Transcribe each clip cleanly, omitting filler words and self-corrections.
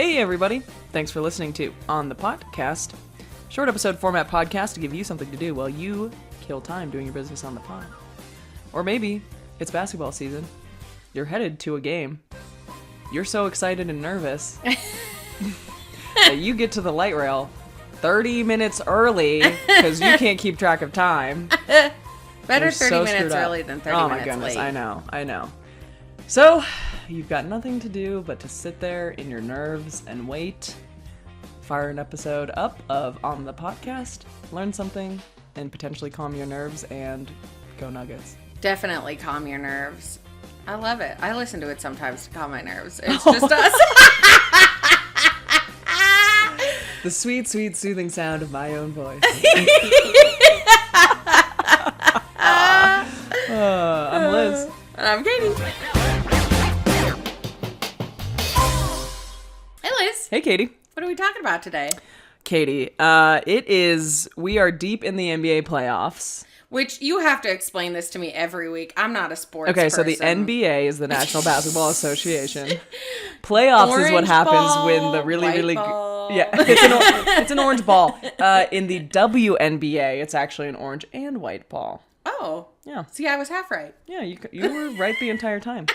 Hey everybody, thanks for listening to On the Podcast, short episode format podcast to give you something to do while you kill time doing your business on the pod. Or maybe it's basketball season, you're headed to a game, you're so excited and nervous that you get to the light rail 30 minutes early because you can't keep track of time. Better You're 30 so minutes early than 30 minutes late. Oh my goodness, I know. So, you've got nothing to do but to sit there in your nerves and wait. Fire an episode up of On the Podcast, learn something, and potentially calm your nerves, and go Nuggets. Definitely calm your nerves. I love it. I listen to it sometimes to calm my nerves. It's just us. The sweet, sweet, soothing sound of my own voice. I'm Liz. And I'm Katie. Hey, Liz. Hey, Katie. What are we talking about today? Katie, we are deep in the NBA playoffs. Which, you have to explain this to me every week. I'm not a sports person. So the NBA is the National Basketball Association. Playoffs is what happens when the really ball. Yeah, it's an orange ball. In the WNBA, it's actually an orange and white ball. Oh. Yeah. See, I was half right. Yeah, you were right the entire time.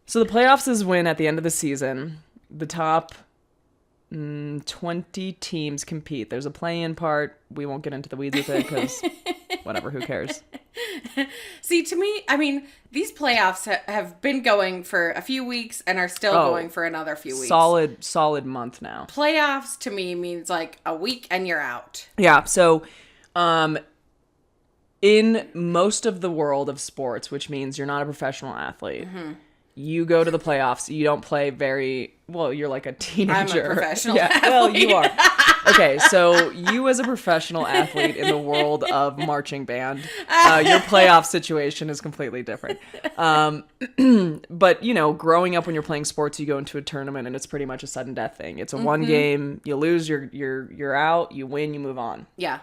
So the playoffs is when, at the end of the season, the top 20 teams compete. There's a play-in part. We won't get into the weeds with it because whatever, who cares? See, to me, I mean, these playoffs have been going for a few weeks and are still going for another few weeks. Solid month now. Playoffs to me means like a week and you're out. Yeah, so in most of the world of sports, which means you're not a professional athlete, you go to the playoffs. You don't play you're like a teenager. I'm a professional athlete. Well, you are. Okay, so you as a professional athlete in the world of marching band, your playoff situation is completely different. But, growing up when you're playing sports, you go into a tournament and it's pretty much a sudden death thing. It's a one game, you lose, you're out, you win, you move on. Yeah.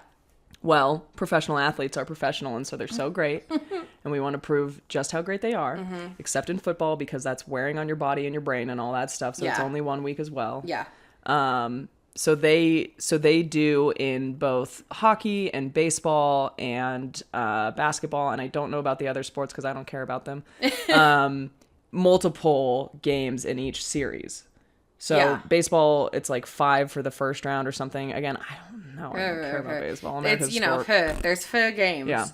Well, professional athletes are professional, and so they're so great, and we want to prove just how great they are, except in football, because that's wearing on your body and your brain and all that stuff, so it's only 1 week as well. Yeah. So they do in both hockey and baseball and basketball, and I don't know about the other sports because I don't care about them, multiple games in each series. So baseball, it's like 5 for the first round or something. Again, I don't know. I don't care about baseball. It's, there's 4 games. Yeah.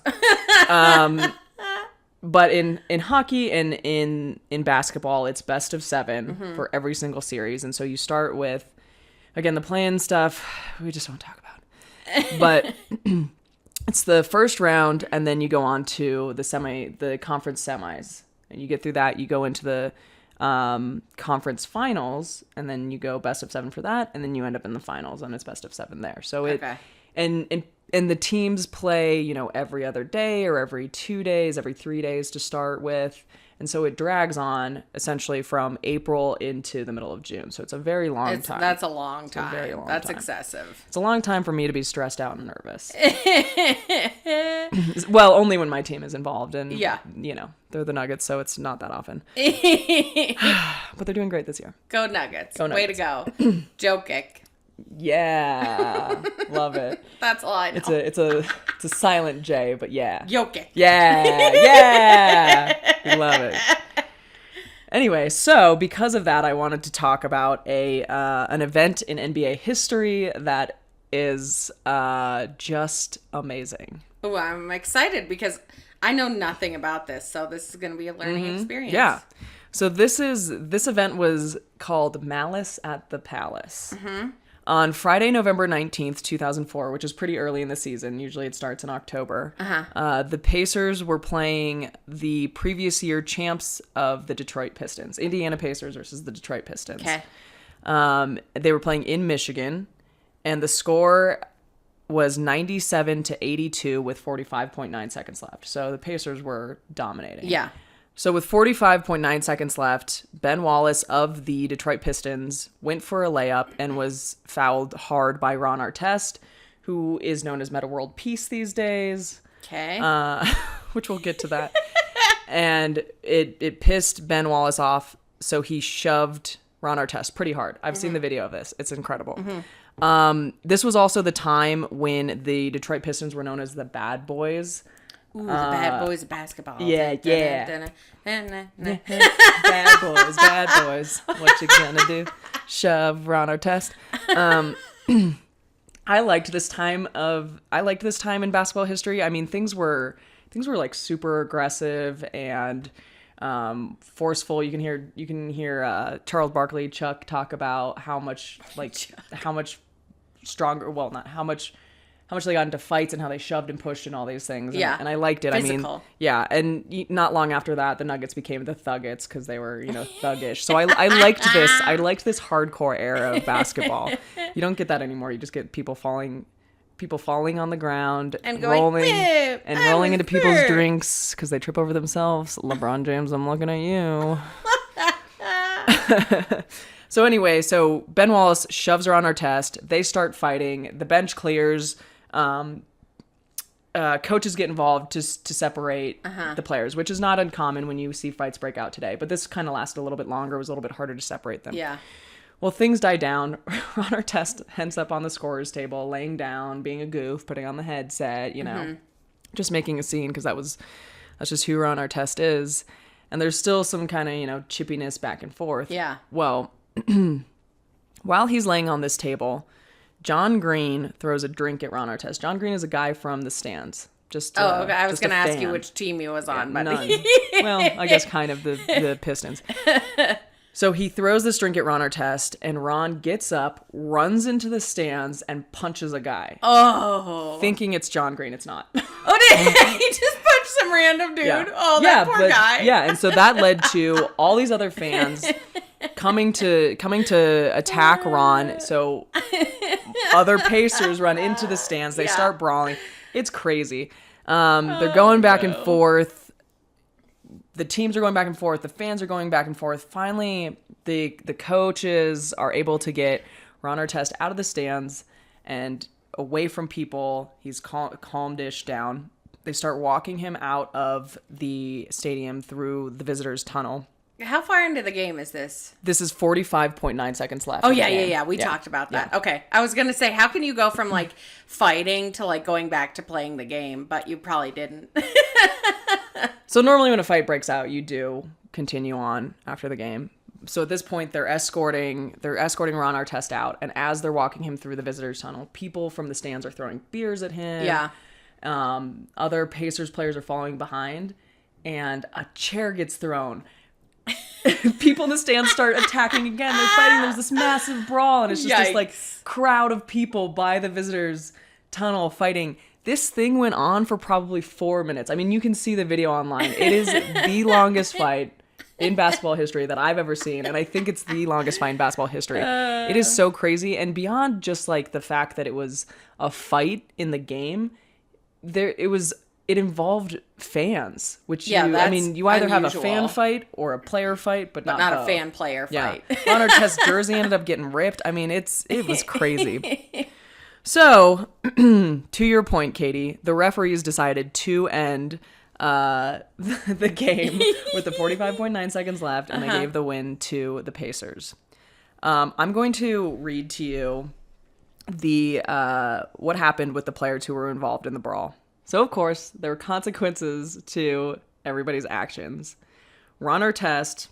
But in hockey and in basketball, it's best of 7 for every single series. And so you start with, again, the play-in stuff, we just won't talk about. But it's the first round, and then you go on to the conference semis. And you get through that, you go into the conference finals, and then you go best of 7 for that, and then you end up in the finals, and it's best of 7 there. So and the teams play, every other day or every 2 days, every 3 days to start with, and so it drags on essentially from April into the middle of June. So it's a very long time. That's a long time. It's a very long That's time. Excessive. It's a long time for me to be stressed out and nervous. Well, only when my team is involved, and they're the Nuggets, so it's not that often. But they're doing great this year. Go Nuggets. Go Nuggets. Way to go. Joe kick. Yeah. Love it. That's all I know. It's a silent J, but yeah. Jokic. Yeah. We love it. Anyway, so because of that, I wanted to talk about an event in NBA history that is just amazing. Oh, I'm excited because I know nothing about this, so this is going to be a learning experience. Yeah. So this event was called Malice at the Palace. On Friday, November 19th, 2004, which is pretty early in the season. Usually it starts in October. The Pacers were playing the previous year champs of the Detroit Pistons. Indiana Pacers versus the Detroit Pistons. Okay. They were playing in Michigan, and the score was 97-82 with 45.9 seconds left. So the Pacers were dominating. Yeah. So with 45.9 seconds left, Ben Wallace of the Detroit Pistons went for a layup and was fouled hard by Ron Artest, who is known as Meta World Peace these days. Okay. Which we'll get to that. And it pissed Ben Wallace off, so he shoved Ron Artest pretty hard. I've seen the video of this. It's incredible. This was also the time when the Detroit Pistons were known as the Bad Boys. Ooh, the Bad Boys of basketball. Yeah. Bad Bad boys. What you gonna do? Shove Ron Artest. I liked this time in basketball history. I mean, things were like super aggressive and forceful. You can hear Charles Barkley, Chuck, talk about how much stronger. Well, not how much they got into fights and how they shoved and pushed and all these things. And I liked it. Physical. I mean, yeah. And not long after that, the Nuggets became the Thuggets because they were, thuggish. So I liked this. I liked this hardcore era of basketball. You don't get that anymore. You just get people falling on the ground and going, rolling into people's drinks because they trip over themselves. LeBron James, I'm looking at you. So anyway, Ben Wallace shoves Ron Artest. They start fighting. The bench clears. Coaches get involved to separate the players, which is not uncommon when you see fights break out today. But this kind of lasted a little bit longer. It was a little bit harder to separate them. Yeah. Well, things die down. Ron Artest ends up on the scorer's table, laying down, being a goof, putting on the headset, just making a scene because that's just who Ron Artest is. And there's still some kind of, chippiness back and forth. Yeah. Well, while he's laying on this table, John Green throws a drink at Ron Artest. John Green is a guy from the stands. Okay. I was going to ask you which team he was on. But well, I guess kind of the Pistons. So he throws this drink at Ron Artest, and Ron gets up, runs into the stands, and punches a guy. Oh. Thinking it's John Green. It's not. Oh, he just punched some random dude? Yeah. Oh, that poor guy. Yeah, and so that led to all these other fans coming to attack Ron. So other Pacers run into the stands. They start brawling. It's crazy. They're going back and forth. The teams are going back and forth. The fans are going back and forth. Finally, the coaches are able to get Ron Artest out of the stands and away from people. He's calmed-ish down. They start walking him out of the stadium through the visitors' tunnel. How far into the game is this? This is 45.9 seconds left. Oh, yeah. We talked about that. Yeah. Okay. I was going to say, how can you go from, fighting to, going back to playing the game? But you probably didn't. So normally when a fight breaks out, you do continue on after the game. So at this point, they're escorting Ron Artest out. And as they're walking him through the visitors' tunnel, people from the stands are throwing beers at him. Yeah. Other Pacers players are following behind. And a chair gets thrown. People in the stands start attacking again. They're fighting. There's this massive brawl, and it's just this crowd of people by the visitors' tunnel fighting. This thing went on for probably 4 minutes. I mean, you can see the video online. It is the longest fight in basketball history that I've ever seen, and I think it's the longest fight in basketball history. It is so crazy, and beyond just the fact that it was a fight in the game, it involved fans, which you either have a fan fight or a player fight, but not a fan player fight. Ron Artest's jersey ended up getting ripped. I mean, it was crazy. So, to your point, Katie, the referees decided to end the game with the 45.9 seconds left, and they gave the win to the Pacers. I'm going to read to you what happened with the players who were involved in the brawl. So, of course, there were consequences to everybody's actions. Ron Artest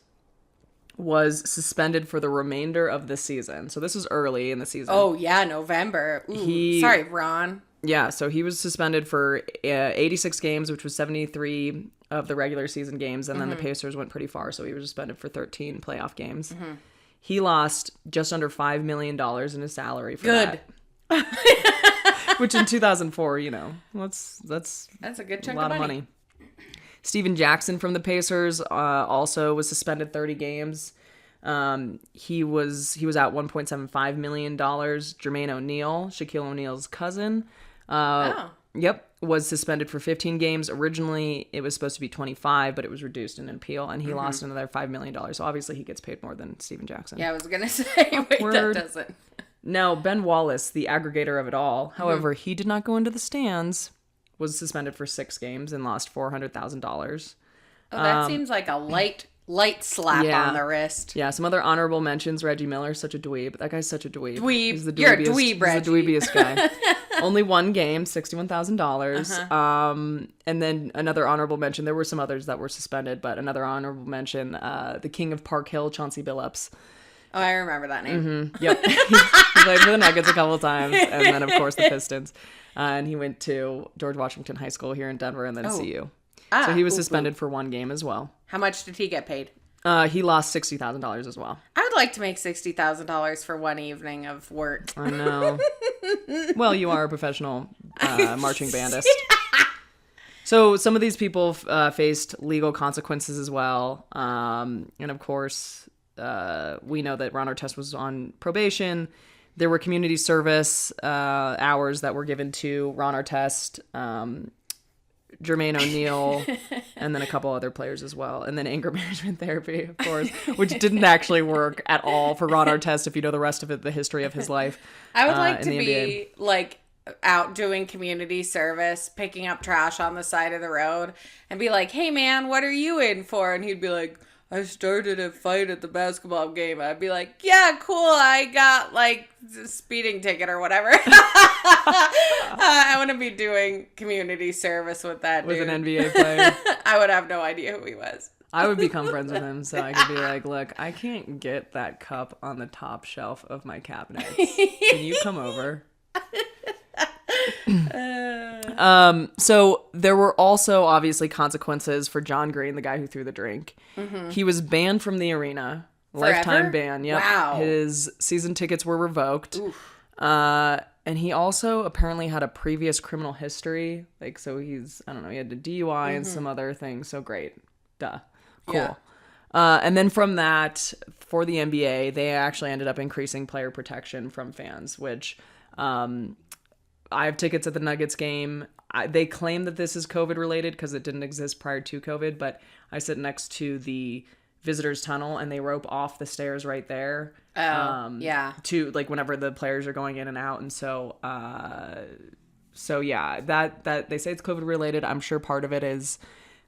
was suspended for the remainder of the season. So this was early in the season. Oh, yeah, November. Ooh, sorry, Ron. Yeah, so he was suspended for 86 games, which was 73 of the regular season games, and then the Pacers went pretty far, so he was suspended for 13 playoff games. Mm-hmm. He lost just under $5 million in his salary for that. Which in 2004, that's a good chunk of money. Steven Jackson from the Pacers also was suspended 30 games. He was out $1.75 million. Jermaine O'Neal, Shaquille O'Neal's cousin, was suspended for 15 games. Originally, it was supposed to be 25, but it was reduced in an appeal, and he lost another $5 million. So obviously, he gets paid more than Steven Jackson. Yeah, I was gonna say, wait, that doesn't. Now, Ben Wallace, the aggregator of it all, however, he did not go into the stands. Was suspended for 6 games and lost $400,000. Oh, that seems like a light light slap on the wrist. Yeah, some other honorable mentions. Reggie Miller, such a dweeb. That guy's such a dweeb. He's the You're a dweeb, Reggie. He's the dweebiest guy. Only one game, $61,000. And then another honorable mention. There were some others that were suspended, but another honorable mention, the King of Park Hill, Chauncey Billups. Oh, I remember that name. Mm-hmm. Yep. He played for the Nuggets a couple of times, and then, of course, the Pistons. And he went to George Washington High School here in Denver and then CU. So he was suspended for one game as well. How much did he get paid? He lost $60,000 as well. I would like to make $60,000 for one evening of work. I know. Well, you are a professional marching bandist. So some of these people faced legal consequences as well. And of course, we know that Ron Artest was on probation. There were community service hours that were given to Ron Artest, Jermaine O'Neal, and then a couple other players as well. And then anger management therapy, of course, which didn't actually work at all for Ron Artest if you know the rest of it, the history of his life. I would like to be like out doing community service, picking up trash on the side of the road and be like, hey man, what are you in for? And he'd be like, I started a fight at the basketball game. I'd be like, yeah, cool. I got like a speeding ticket or whatever. I want to be doing community service with that dude. With an NBA player. I would have no idea who he was. I would become friends with him so I could be like, look, I can't get that cup on the top shelf of my cabinet. Can you come over? So there were also obviously consequences for John Green, the guy who threw the drink. Mm-hmm. He was banned from the arena. Forever? Lifetime ban. Yep. Wow. His season tickets were revoked. And he also apparently had a previous criminal history. Like, so he's, I don't know, he had a DUI and some other things. So great. Duh. Cool. Yeah. And then from that, for the NBA, they actually ended up increasing player protection from fans, which I have tickets at the Nuggets game. They claim that this is COVID related because it didn't exist prior to COVID, but I sit next to the visitors tunnel and they rope off the stairs right there. Yeah. To like whenever the players are going in and out. And so yeah, that they say it's COVID related. I'm sure part of it is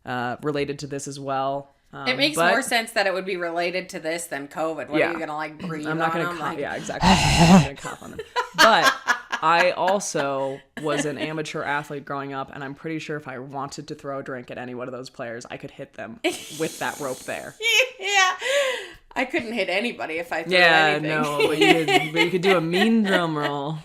related to this as well. It makes more sense that it would be related to this than COVID. What are you gonna like breathe? I'm not gonna on them? Like... Yeah, exactly. I'm not gonna cough on them. But I also was an amateur athlete growing up, and I'm pretty sure if I wanted to throw a drink at any one of those players, I could hit them with that rope there. Yeah, I couldn't hit anybody if I threw anything. Yeah, no, but you could do a mean drum roll.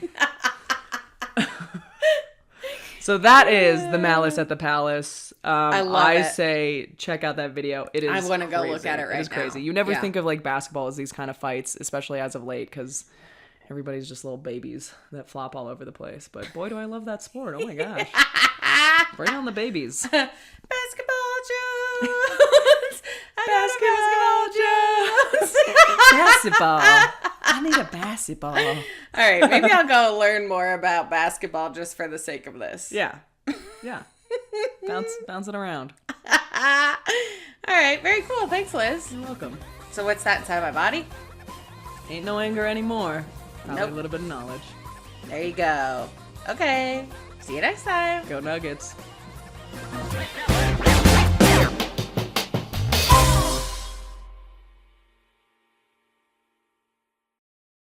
So that is the Malice at the Palace. I love it. I say check out that video. It is. I want to go look at it right now. It is crazy. You never think of like basketball as these kind of fights, especially as of late, because everybo's just little babies that flop all over the place. But boy, do I love that sport! Oh my gosh, bring on the babies! Basketball Jones. Basketball Jones. Basketball. I need a basketball. All right, maybe I'll go learn more about basketball just for the sake of this. Yeah. Bounce it around. All right, very cool. Thanks, Liz. You're welcome. So what's that inside my body? Ain't no anger anymore. Probably Nope. a little bit of knowledge. There you go. Okay. See you next time. Go Nuggets.